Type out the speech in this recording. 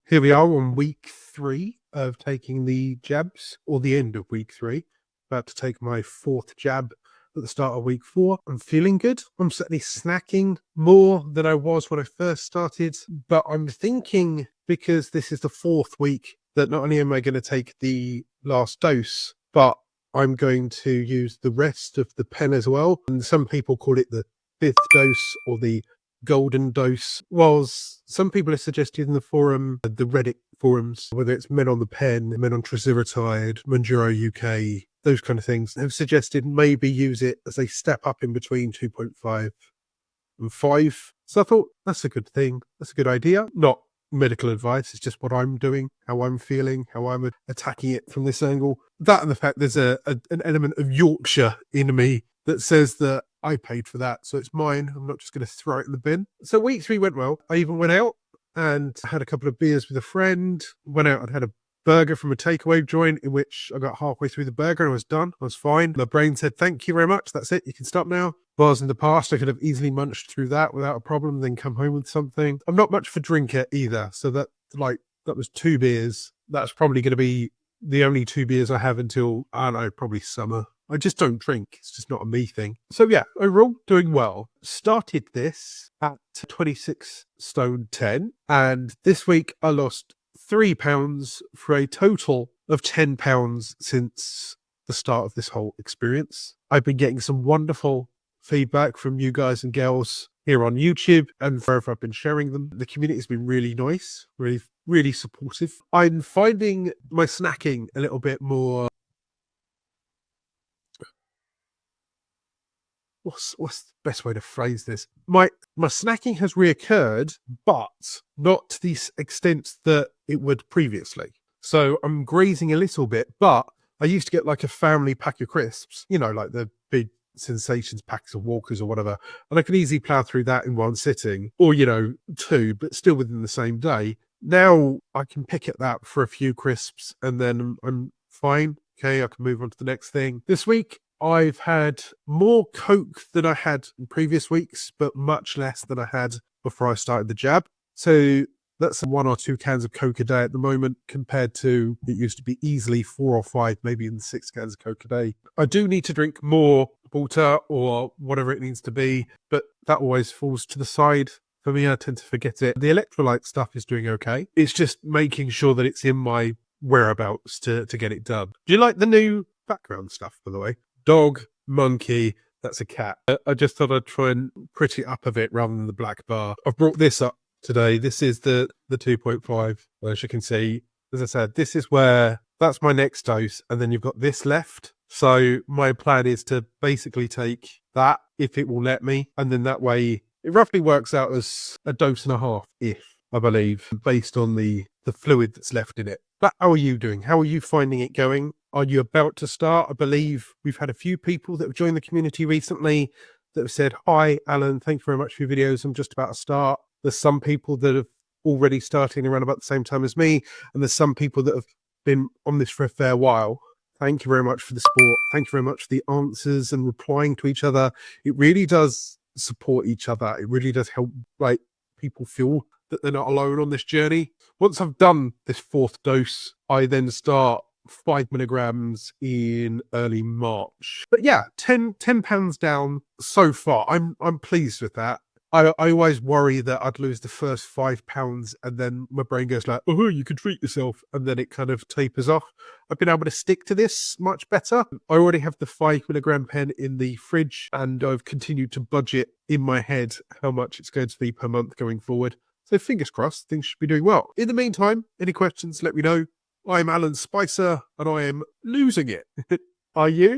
Here we are on week 3 of taking the jabs, or the end of week 3. About to take my 4th jab at the start of week 4. I'm feeling good. I'm certainly snacking more than I was when I first started, but I'm thinking, because this is the 4th week, that not only am I going to take the last dose, but I'm going to use the rest of the pen as well. And some people call it the 5th dose or the golden dose. Whilst some people have suggested in the forum, the Reddit forums, whether it's Men on the Pen, Men on Tirzepatide, Mounjaro UK, those kind of things, have suggested maybe use it as a step up in between 2.5 and 5. So I thought that's a good thing. That's a good idea. Not medical advice. It's just what I'm doing, how I'm feeling, how I'm attacking it from this angle. That and the fact there's an element of Yorkshire in me that says that I paid for that, so it's mine. I'm not just going to throw it in the bin. So week 3 went well. I even went out and had a couple of beers with a friend. Went out and had a burger from a takeaway joint, in which I got halfway through the burger and I was done. I was fine. My brain said, thank you very much. That's it. You can stop now. Whereas in the past, I could have easily munched through that without a problem, then come home with something. I'm not much of a drinker either. So that was 2 beers. That's probably going to be the only 2 beers I have until, I don't know, probably summer. I just don't drink. It's just not a me thing. So yeah, overall, doing well. Started this at 26 stone 10. And this week I lost 3 pounds for a total of 10 pounds since the start of this whole experience. I've been getting some wonderful feedback from you guys and girls here on YouTube, and wherever I've been sharing them. The community has been really nice, really supportive. I'm finding my snacking a little bit more, what's the best way to phrase this? My snacking has reoccurred, but not to the extent that it would previously. So I'm grazing a little bit, but I used to get like a family pack of crisps, you know, like the big Sensations packs of Walkers or whatever, and I could easily plow through that in one sitting, or 2, but still within the same day. Now I can pick at that for a few crisps and then I'm fine. Okay, I can move on to the next thing. This week I've had more Coke than I had in previous weeks, but much less than I had before I started the jab. So that's 1 or 2 cans of Coke a day at the moment, compared to it used to be easily 4 or 5, maybe even 6 cans of Coke a day. I do need to drink more water or whatever it needs to be, but that always falls to the side. For me, I tend to forget it. The electrolyte stuff is doing okay. It's just making sure that it's in my whereabouts to get it done. Do you like the new background stuff, by the way? Dog, monkey, that's a cat. I just thought I'd try and pretty it up a bit rather than the black bar. I've brought this up today. This is the 2.5. As you can see, as I said, this is where, that's my next dose, and then you've got this left. So my plan is to basically take that, if it will let me, and then that way it roughly works out as a dose and a half, if I believe, based on the fluid that's left in it. But how are you doing? How are you finding it going? Are you about to start? I believe we've had a few people that have joined the community recently that have said, hi, Alan, thank you very much for your videos. I'm just about to start. There's some people that have already starting around about the same time as me, and there's some people that have been on this for a fair while. Thank you very much for the support. Thank you very much for the answers and replying to each other. It really does support each other. It really does help people feel that they're not alone on this journey. Once I've done this 4th dose, I then start 5 milligrams in early March. But yeah, 10 pounds down so far. I'm pleased with that. I always worry that I'd lose the first 5 pounds and then my brain goes like, oh, you can treat yourself. And then it kind of tapers off. I've been able to stick to this much better. I already have the 5 milligram pen in the fridge, and I've continued to budget in my head how much it's going to be per month going forward. So fingers crossed, things should be doing well. In the meantime, any questions, let me know. I'm Alan Spicer and I am losing it. Are you?